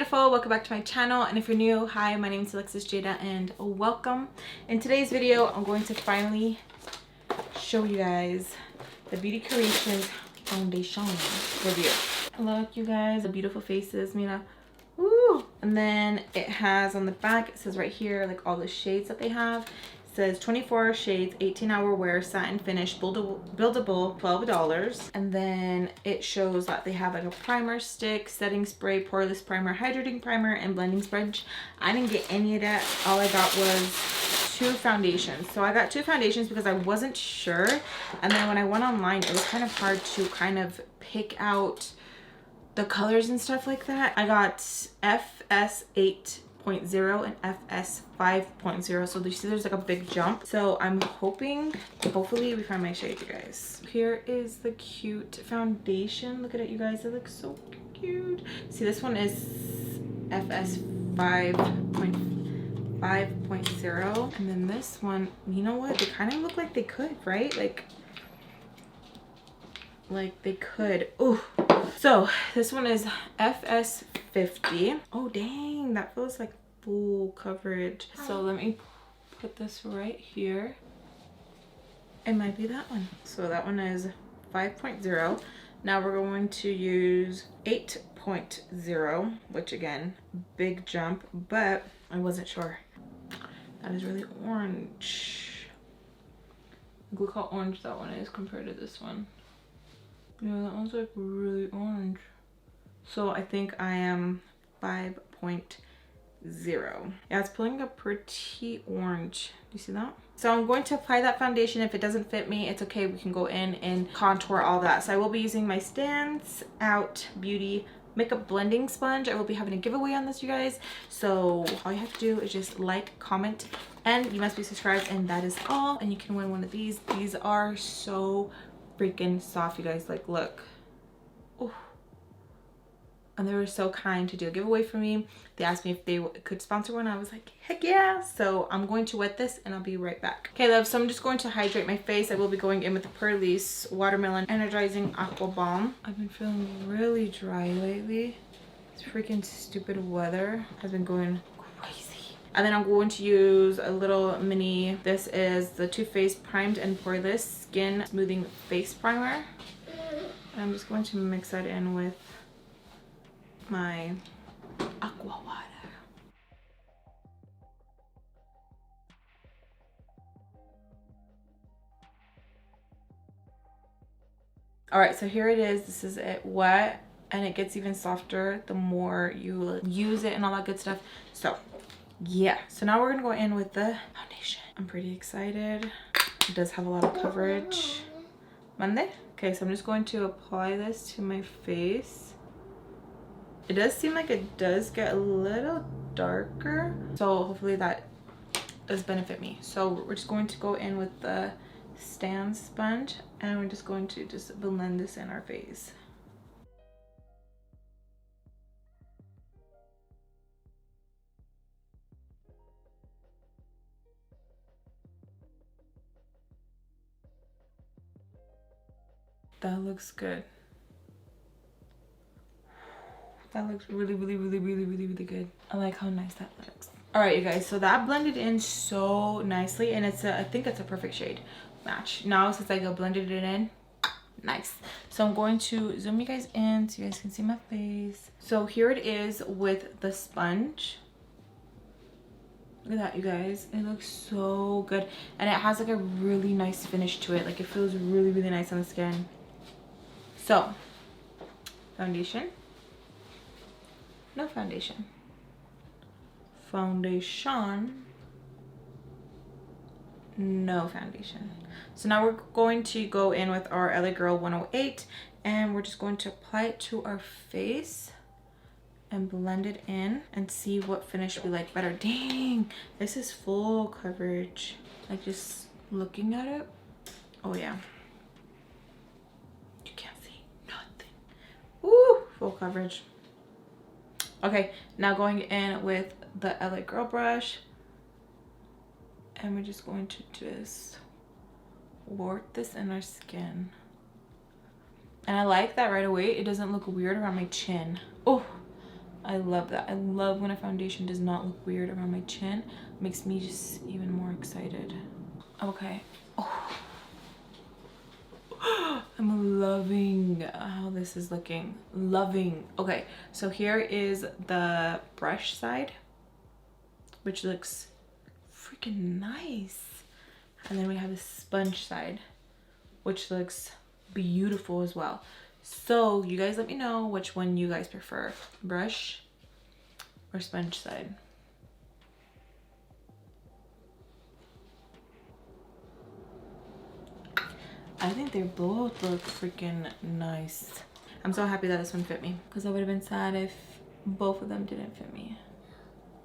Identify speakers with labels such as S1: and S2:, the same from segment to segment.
S1: beautiful, welcome back to my channel, and if you're new, hi, my name is Alexis Jayda and welcome. In today's video I'm going to finally show you guys the Beauty Creations foundation review. Look you guys, the beautiful faces, Mina. Woo! And then it has on the back, it says right here like all the shades that they have. It says 24 shades, 18-hour wear, satin finish, buildable, $12. And then it shows that they have like a primer stick, setting spray, poreless primer, hydrating primer, and blending sponge. I didn't get any of that. All I got was 2 foundations. So I got 2 foundations because I wasn't sure. And then when I went online, it was kind of hard to kind of pick out the colors and stuff like that. I got FS 8.0 and FS 5.0. So you see there's like a big jump. So I'm hoping, hopefully we find my shade, you guys. Here is the cute foundation. Look at it, you guys. It looks so cute. See, this one is FS 5.0. And then this one, you know what? They kind of look like they could, right? Like they could. Ooh. So this one is FS 50. Oh dang, that feels like full coverage. So let me put this right here. It might be that one. So that one is 5.0. Now we're going to use 8.0, which again, big jump, but I wasn't sure. That is really orange. Look how orange that one is compared to this one. Yeah, that one's like really orange. So I think I am 5.0. Yeah, it's pulling up pretty orange. Do you see that? So I'm going to apply that foundation. If it doesn't fit me, it's okay. We can go in and contour all that. So I will be using my Stands Out Beauty makeup blending sponge. I will be having a giveaway on this, you guys. So all you have to do is just like, comment, and you must be subscribed, and that is all. And you can win one of these. These are so freaking soft, you guys. Like, look. Oh, and they were so kind to do a giveaway for me. They asked me if they could sponsor one. I was like, heck yeah. So I'm going to wet this and I'll be right back. Okay, love, so I'm just going to hydrate my face. I will be going in with the Poreless Watermelon Energizing Aqua Balm. I've been feeling really dry lately. This freaking stupid weather has been going crazy. And then I'm going to use a little mini, this is the Too Faced Primed and Poreless Skin Smoothing Face Primer. And I'm just going to mix that in with my aqua water. All right, so here it is. This is it wet, and it gets even softer the more you use it and all that good stuff. So yeah, so now we're gonna go in with the foundation. I'm pretty excited. It does have a lot of coverage. Monday? Okay, so I'm just going to apply this to my face. It does seem like it does get a little darker, so hopefully that does benefit me. So we're just going to go in with the stand sponge, and we're just going to just blend this in our face. That looks good. That looks really good. I like how nice that looks. All right, you guys, so that blended in so nicely, and it's I think it's a perfect shade match. Now since I blended it in, nice. So I'm going to zoom you guys in so you guys can see my face. So here it is with the sponge. Look at that, you guys. It looks so good, and it has like a really nice finish to it. Like, it feels really nice on the skin. So foundation, no foundation, foundation, no foundation. So now we're going to go in with our LA Girl 108, and we're just going to apply it to our face and blend it in and see what finish we like better. Dang, this is full coverage. Like, just looking at it, oh yeah, you can't see nothing. Woo, full coverage. Okay, now going in with the LA Girl brush, and we're just going to just work this in our skin. And I like that right away. It doesn't look weird around my chin. Oh, I love that. I love when a foundation does not look weird around my chin. It makes me just even more excited. Okay. Oh. I'm loving how this is looking. Loving. Okay, so here is the brush side, which looks freaking nice. And then we have the sponge side, which looks beautiful as well. So you guys let me know which one you guys prefer, brush or sponge side. I think they both look freaking nice. I'm so happy that this one fit me, because I would have been sad if both of them didn't fit me.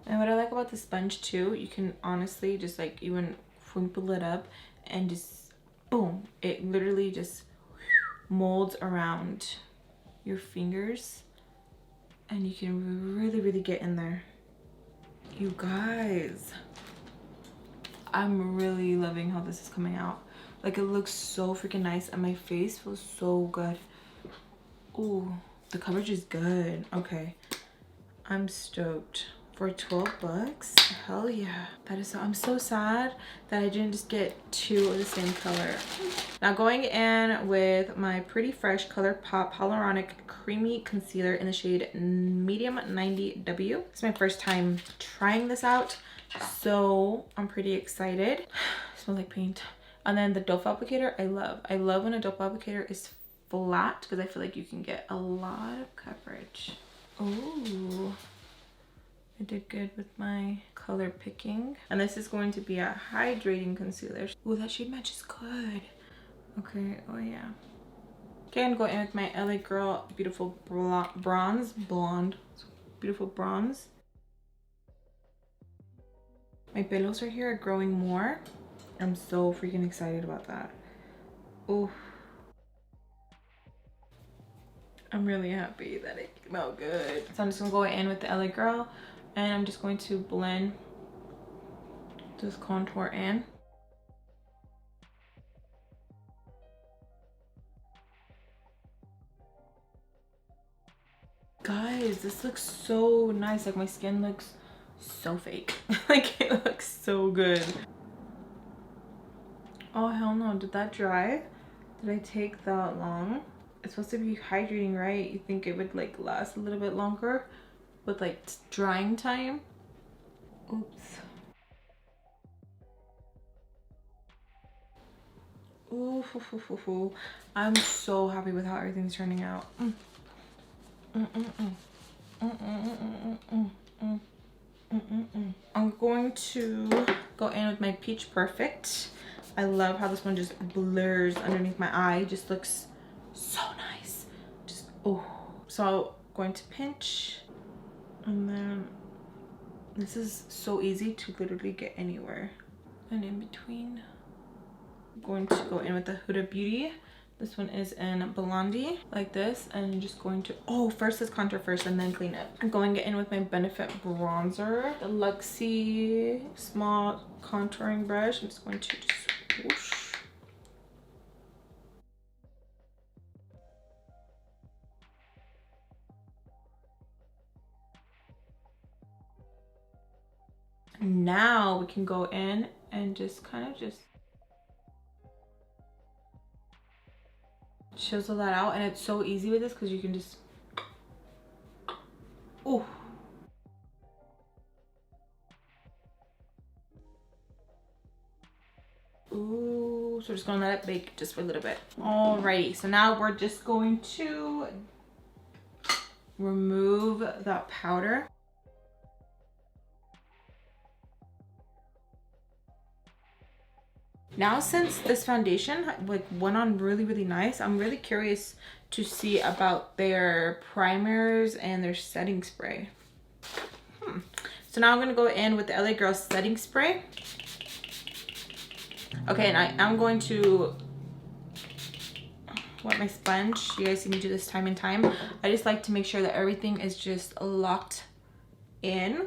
S1: And what I like about the sponge too, you can honestly just like even wimple it up and just boom, it literally just molds around your fingers and you can really get in there. You guys, I'm really loving how this is coming out. Like, it looks so freaking nice and my face feels so good. Ooh, the coverage is good. Okay, I'm stoked. For 12 bucks, hell yeah. That is so, I'm so sad that I didn't just get two of the same color. Now going in with my Pretty Fresh Colourpop Hyaluronic Creamy Concealer in the shade Medium 90W. It's my first time trying this out, so I'm pretty excited. It smells like paint. And then the doe foot applicator, I love when a doe foot applicator is flat, because I feel like you can get a lot of coverage. Ooh, I did good with my color picking. And this is going to be a hydrating concealer. Ooh, that shade match is good. Okay, oh yeah. Okay, I'm going in with my LA Girl Beautiful Blonde. Beautiful bronze. My pillows right here are growing more. I'm so freaking excited about that. Ooh. I'm really happy that it came out good. So I'm just gonna go in with the LA Girl and I'm just going to blend this contour in. Guys, this looks so nice. Like, my skin looks so fake. Like, it looks so good. Oh hell no, did that dry? Did I take that long? It's supposed to be hydrating, right? You think it would like last a little bit longer with like drying time? Oops. Ooh, I'm so happy with how everything's turning out. I'm going to go in with my Peach Perfect. I love how this one just blurs underneath my eye. Just looks so nice. Just, oh. So going to pinch, and then this is so easy to literally get anywhere. And in between, I'm going to go in with the Huda Beauty. This one is in Blondie, like this, and I'm just going to, oh, first let's contour first and then clean up. I'm going in with my Benefit bronzer, the Luxie small contouring brush. I'm just going to just whoosh. Now we can go in and just kind of just chisel that out, and it's so easy with this because you can just, ooh. Ooh, so we're just gonna let it bake just for a little bit. Alrighty, so now we're just going to remove that powder. Now, since this foundation like went on really nice, I'm really curious to see about their primers and their setting spray. So now I'm gonna go in with the LA Girl setting spray. Okay, and I'm going to wet my sponge. You guys see me do this time and time. I just like to make sure that everything is just locked in.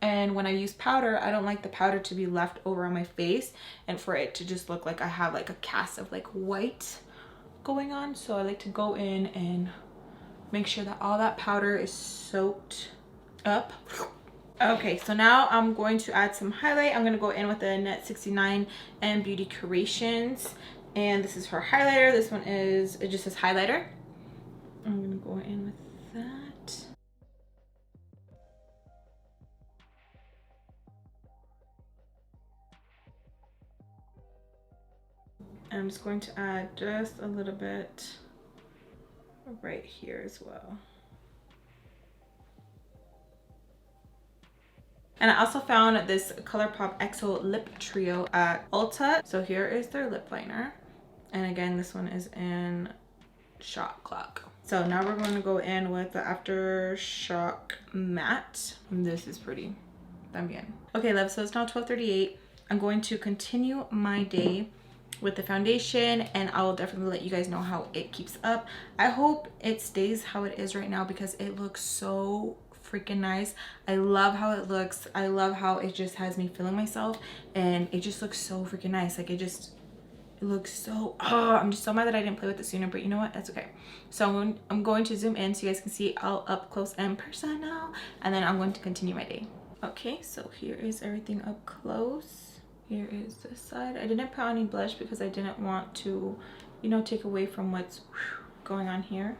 S1: And when I use powder, I don't like the powder to be left over on my face and for it to just look like I have like a cast of like white going on. So I like to go in and make sure that all that powder is soaked up. Okay, so now I'm going to add some highlight. I'm going to go in with the Net 69 and Beauty Creations. And this is her highlighter. This one is, it just says highlighter. I'm going to go in with that. I'm just going to add just a little bit right here as well. And I also found this Colourpop XO Lip Trio at Ulta. So here is their lip liner. And again, this one is in Shot Clock. So now we're going to go in with the Aftershock Matte. This is pretty. También. Okay, love, so it's now 12:38. I'm going to continue my day with the foundation, and I will definitely let you guys know how it keeps up. I hope it stays how it is right now because it looks so freaking nice. I love how it looks. I love how it just has me feeling myself, and it just looks so freaking nice. Like it looks so, I'm just so mad that I didn't play with it sooner, but you know what, that's okay. So I'm going to zoom in so you guys can see all up close and personal, and then I'm going to continue my day. Okay, so here is everything up close. Here is this side. I didn't put on any blush because I didn't want to, you know, take away from what's going on here.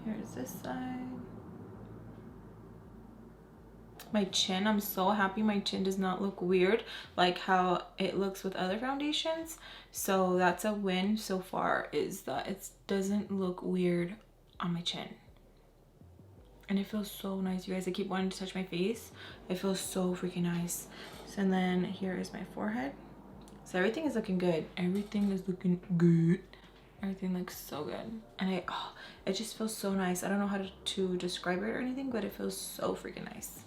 S1: Here's this side. My chin, I'm so happy my chin does not look weird like how it looks with other foundations. So that's a win so far, is that it doesn't look weird on my chin. And it feels so nice, you guys. I keep wanting to touch my face. It feels so freaking nice. So, and then here is my forehead. So everything is looking good. Everything is looking good. Everything looks so good. And it just feels so nice. I don't know how to describe it or anything, but it feels so freaking nice.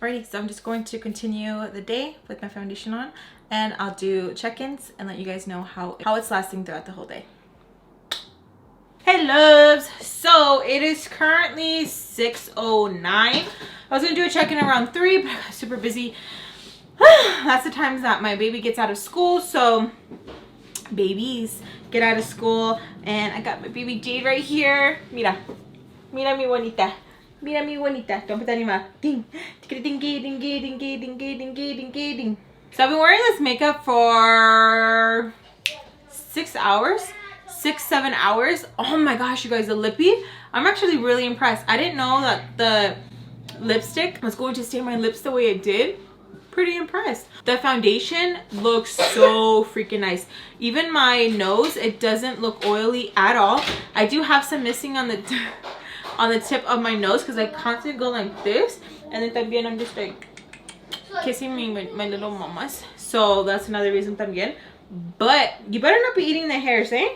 S1: Alrighty, so I'm just going to continue the day with my foundation on, and I'll do check-ins and let you guys know how it's lasting throughout the whole day. Hey loves, so it is currently 6:09. I was gonna do a check-in around 3, but I got super busy. That's the times that my baby gets out of school, so babies get out of school, and I got my baby Jade right here. Mira, mira mi bonita, mira mi bonita. Don't put that in your mouth. Ding, ding, ding, ding, ding, ding, ding, ding, ding, ding. So I've been wearing this makeup for 6 hours. 6-7 hours. Oh my gosh, you guys, the lippy, I'm actually really impressed. I didn't know that the lipstick was going to stain my lips the way it did. Pretty impressed. The foundation looks so freaking nice. Even my nose, it doesn't look oily at all. I do have some missing on the tip of my nose because I constantly go like this, and then también I'm just like kissing my little mamas. So that's another reason también. But you better not be eating the hairs, eh?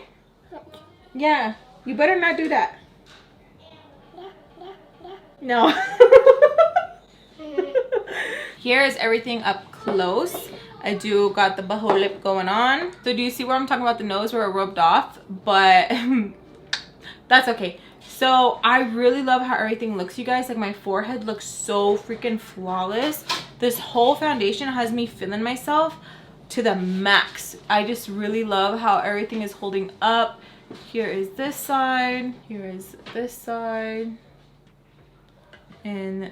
S1: Yeah, you better not do that. No. Here is everything up close. I do got the butthole lip going on. So do you see where I'm talking about the nose where it rubbed off? But that's okay. So I really love how everything looks, you guys. Like my forehead looks so freaking flawless. This whole foundation has me feeling myself to the max. I just really love how everything is holding up. Here is this side, here is this side, and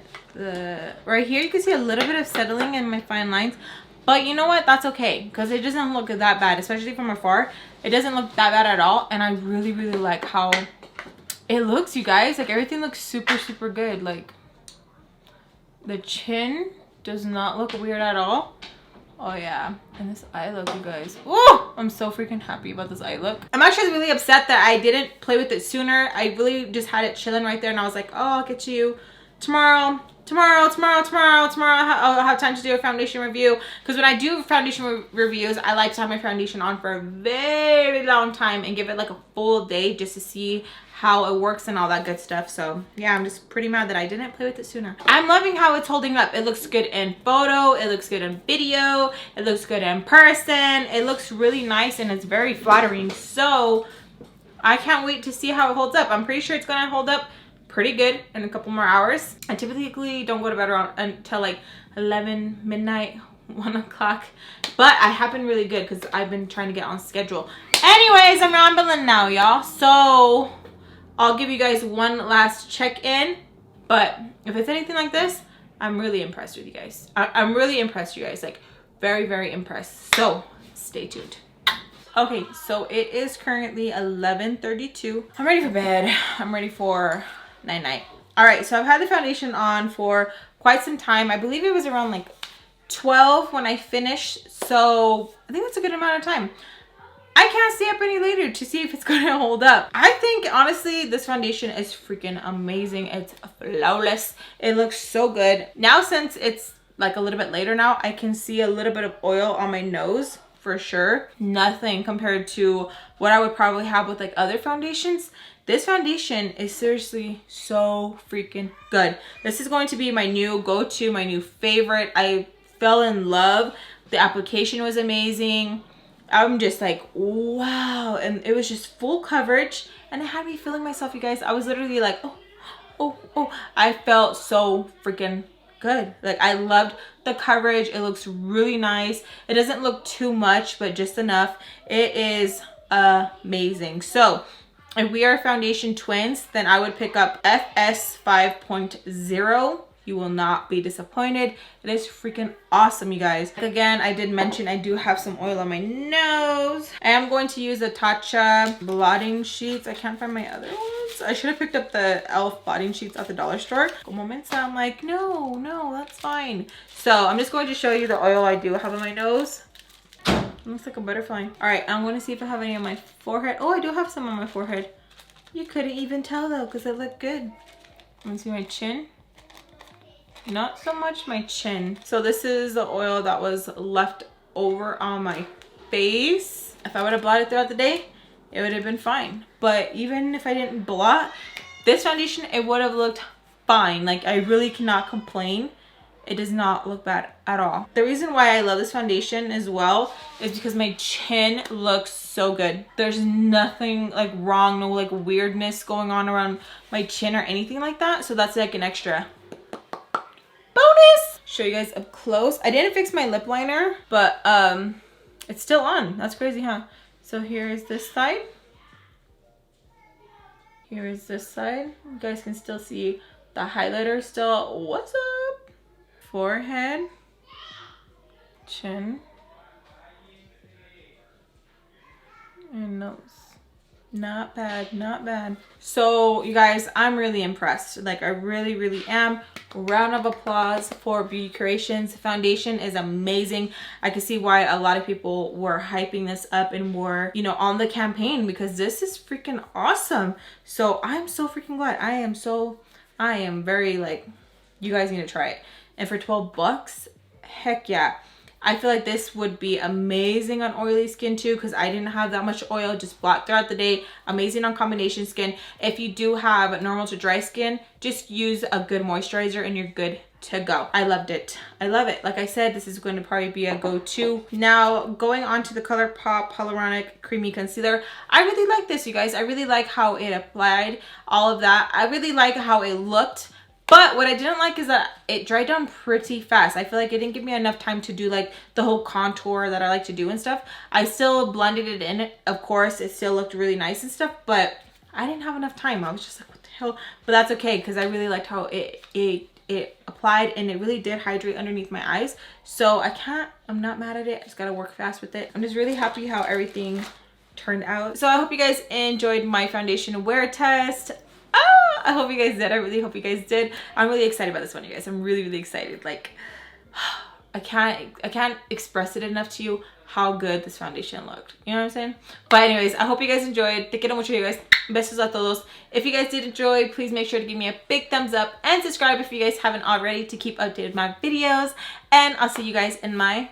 S1: right here you can see a little bit of settling in my fine lines, but you know what, that's okay because it doesn't look that bad, especially from afar. It doesn't look that bad at all, and I really like how it looks, you guys. Like everything looks super good. Like the chin does not look weird at all. Oh yeah, and this eye look, you guys. Whoa, I'm so freaking happy about this eye look. I'm actually really upset that I didn't play with it sooner. I really just had it chilling right there, and I was like, oh, I'll get you tomorrow. I'll have time to do a foundation review, because when I do foundation reviews, I like to have my foundation on for a very long time and give it like a full day just to see how it works and all that good stuff. So yeah, I'm just pretty mad that I didn't play with it sooner. I'm loving how it's holding up. It looks good in photo, it looks good in video, it looks good in person. It looks really nice and it's very flattering. So I can't wait to see how it holds up. I'm pretty sure it's gonna hold up pretty good in a couple more hours. I typically don't go to bed around until like 11 midnight, 1 o'clock, but I have been really good because I've been trying to get on schedule. Anyways, I'm rambling now, y'all. So I'll give you guys one last check-in. But if it's anything like this, I'm really impressed with you guys. I'm really impressed, you guys. Like, very, very impressed. So stay tuned. Okay, so it is currently 11:32. I'm ready for bed. I'm ready for night-night. All right, so I've had the foundation on for quite some time. I believe it was around like 12 when I finished. So I think that's a good amount of time. I can't stay up any later to see if it's gonna hold up. I think honestly this foundation is freaking amazing. It's flawless. It looks so good. Now since it's like a little bit later now, I can see a little bit of oil on my nose for sure. Nothing compared to what I would probably have with like other foundations. This foundation is seriously so freaking good. This is going to be my new go-to, my new favorite. I fell in love. The application was amazing. I'm just like, wow. And it was just full coverage and it had me feeling myself, you guys. I was literally like, oh. I felt so freaking good. Like, I loved the coverage. It looks really nice. It doesn't look too much, but just enough. It is amazing. So if we are foundation twins, then I would pick up FS 5.0. You will not be disappointed. It is freaking awesome, you guys. Again, I did mention I do have some oil on my nose. I am going to use the Tatcha blotting sheets. I can't find my other ones. I should have picked up the e.l.f. blotting sheets at the dollar store. Moments, I'm like, no, that's fine. So I'm just going to show you the oil I do have on my nose. It looks like a butterfly. All right, I'm going to see if I have any on my forehead. Oh, I do have some on my forehead. You couldn't even tell though, because it looked good. Let me see my chin. Not so much my chin. So this is the oil that was left over on my face. If I would have blotted throughout the day, it would have been fine. But even if I didn't blot, this foundation, it would have looked fine. Like, I really cannot complain. It does not look bad at all. The reason why I love this foundation as well is because my chin looks so good. There's nothing like wrong, no like weirdness going on around my chin or anything like that. So that's like an extra bonus. Show you guys up close. I didn't fix my lip liner, but it's still on. That's crazy, huh? So here is this side. Here is this side. You guys can still see the highlighter still. What's up? Forehead, chin, and nose. Not bad, not bad. So you guys, I'm really impressed. Like, I really am. Round of applause for Beauty Creations. Foundation is amazing. I can see why a lot of people were hyping this up and were, you know, on the campaign, because this is freaking awesome. So I'm so freaking glad. I am very like, you guys need to try it. And for 12 bucks, heck yeah. I feel like this would be amazing on oily skin too, because I didn't have that much oil. Just blot throughout the day. Amazing on combination skin. If you do have normal to dry skin, just use a good moisturizer and you're good to go. I loved it. I love it. Like I said, this is going to probably be a go-to. Now, going on to the Colourpop Hyaluronic Creamy Concealer. I really like this, you guys. I really like how it applied all of that. I really like how it looked. But what I didn't like is that it dried down pretty fast. I feel like it didn't give me enough time to do like the whole contour that I like to do and stuff. I still blended it in. Of course, it still looked really nice and stuff, but I didn't have enough time. I was just like, what the hell? But that's okay, because I really liked how it applied, and it really did hydrate underneath my eyes. So I'm not mad at it. I just gotta work fast with it. I'm just really happy how everything turned out. So I hope you guys enjoyed my foundation wear test. I hope you guys did. I really hope you guys did. I'm really excited about this one, you guys. I'm really excited. Like, I can't express it enough to you how good this foundation looked. You know what I'm saying? But anyways, I hope you guys enjoyed. Te quiero mucho, you guys. Besos a todos. If you guys did enjoy, please make sure to give me a big thumbs up and subscribe if you guys haven't already to keep updated with my videos. And I'll see you guys in my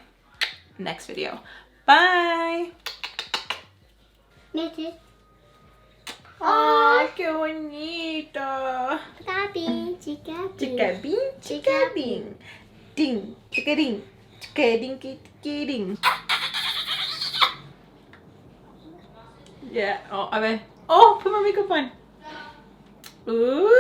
S1: next video. Bye. ¡Ay, qué bonito!
S2: Chica-bean, chica-bean.
S1: Chica-bean, chica-bean. Ding, chica-ding, chica-ding, chica-ding. Yeah, oh, a ver. Oh, put my makeup on. Ooh.